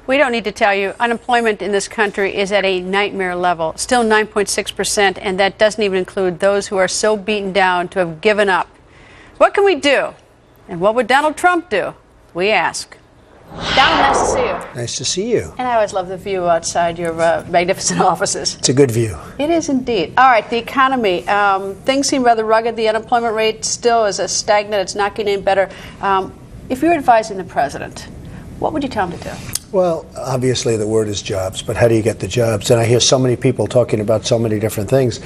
We don't need to tell you, unemployment in this country is at a nightmare level, still 9.6%, and that doesn't even include those who are so beaten down to have given up. What can we do? And what would Donald Trump do? We ask. Donald, nice to see you. Nice to see you. And I always love the view outside your magnificent offices. It's a good view. It is indeed. All right, the economy. Things seem rather rugged. The unemployment rate still is stagnant. It's not getting any better. If you were advising the president, what would you tell him to do? Well, obviously the word is jobs, but how do you get the jobs? And I hear so many people talking about so many different things.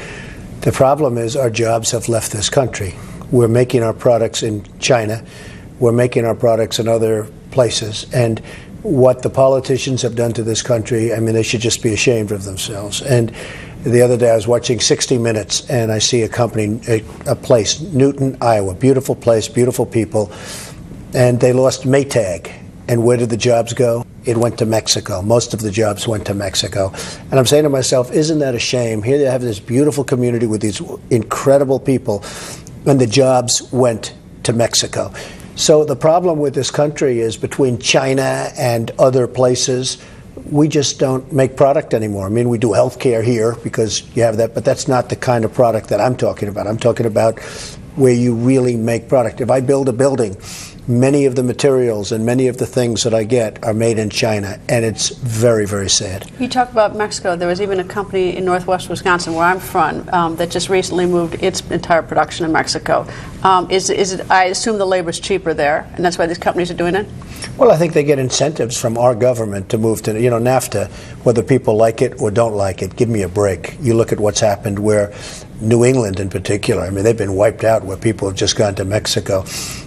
The problem is our jobs have left this country. We're making our products in China. We're making our products in other places. And what the politicians have done to this country, I mean, they should just be ashamed of themselves. And the other day I was watching 60 Minutes, and I see a company, a place, Newton, Iowa, beautiful place, beautiful people, and they lost Maytag. And where did the jobs go? It went to Mexico. Most of the jobs went to Mexico. And I'm saying to myself, isn't that a shame? Here they have this beautiful community with these incredible people, and the jobs went to Mexico. So the problem with this country is between China and other places, we just don't make product anymore. I mean, we do healthcare here because you have that, but that's not the kind of product that I'm talking about. I'm talking about where you really make product. If I build a building, many of the materials and many of the things that I get are made in China, and it's very, very sad. You talk about Mexico. There was even a company in northwest Wisconsin, where I'm from, that just recently moved its entire production to Mexico. Is it? I assume the labor's cheaper there, and that's why these companies are doing it? Well, I think they get incentives from our government to move to, NAFTA, whether people like it or don't like it. Give me a break. You look at what's happened where New England in particular, I mean, they've been wiped out where people have just gone to Mexico.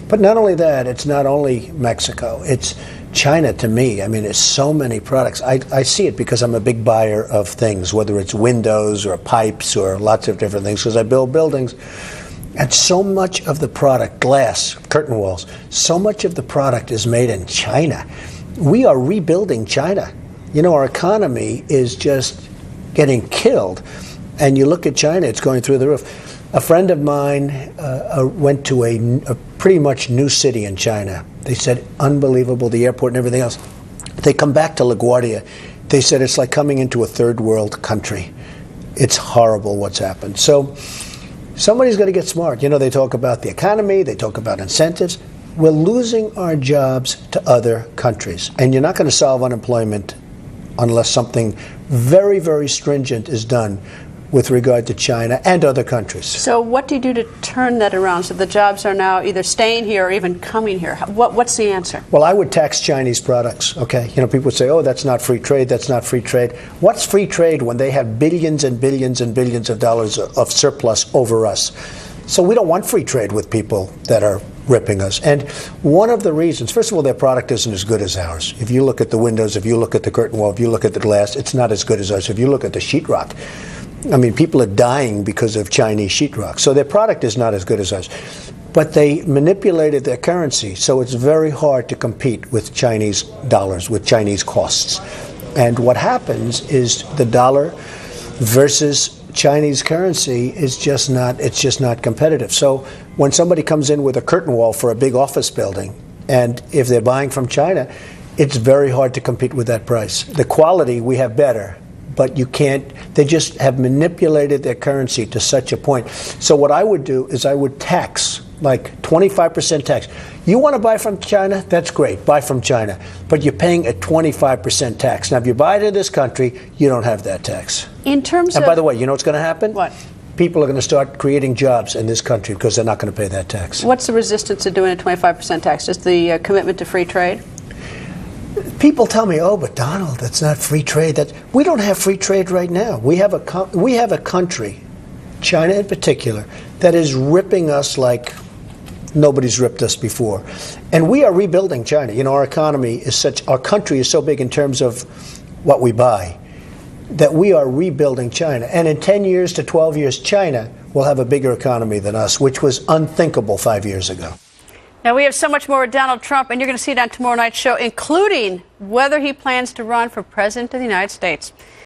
But not only that, it's not only Mexico, it's China to me. I mean, there's so many products. I see it because I'm a big buyer of things, whether it's windows or pipes or lots of different things, because I build buildings. And so much of the product, glass, curtain walls, so much of the product is made in China. We are rebuilding China. Our economy is just getting killed. And you look at China, it's going through the roof. A friend of mine went to a pretty much new city in China. They said, unbelievable, the airport and everything else. They come back to LaGuardia. They said it's like coming into a third world country. It's horrible what's happened. So somebody's got to get smart. They talk about the economy, they talk about incentives. We're losing our jobs to other countries. And you're not going to solve unemployment unless something very, very stringent is done with regard to China and other countries. So what do you do to turn that around so the jobs are now either staying here or even coming here? What's the answer? Well, I would tax Chinese products, okay? People would say, oh, that's not free trade, that's not free trade. What's free trade when they have billions and billions and billions of dollars of surplus over us? So we don't want free trade with people that are ripping us. And one of the reasons, first of all, their product isn't as good as ours. If you look at the windows, if you look at the curtain wall, if you look at the glass, it's not as good as ours. If you look at the sheetrock, I mean, people are dying because of Chinese sheetrock. So their product is not as good as ours. But they manipulated their currency, so it's very hard to compete with Chinese dollars, with Chinese costs. And what happens is the dollar versus Chinese currency is just not competitive. So when somebody comes in with a curtain wall for a big office building, and if they're buying from China, it's very hard to compete with that price. The quality we have better, but you can't, they just have manipulated their currency to such a point. So what I would do is I would tax, like 25% tax. You want to buy from China? That's great, buy from China. But you're paying a 25% tax. Now, if you buy to this country, you don't have that tax. In terms and by the way, you know what's going to happen? What? People are going to start creating jobs in this country because they're not going to pay that tax. What's the resistance to doing a 25% tax? Just the commitment to free trade? People tell me, oh, but Donald, that's not free trade. We don't have free trade right now. We have a country, China in particular, that is ripping us like nobody's ripped us before. And we are rebuilding China. Our economy is our country is so big in terms of what we buy, that we are rebuilding China. And in 10 years to 12 years, China will have a bigger economy than us, which was unthinkable 5 years ago. Now, we have so much more with Donald Trump, and you're going to see it on tomorrow night's show, including whether he plans to run for president of the United States.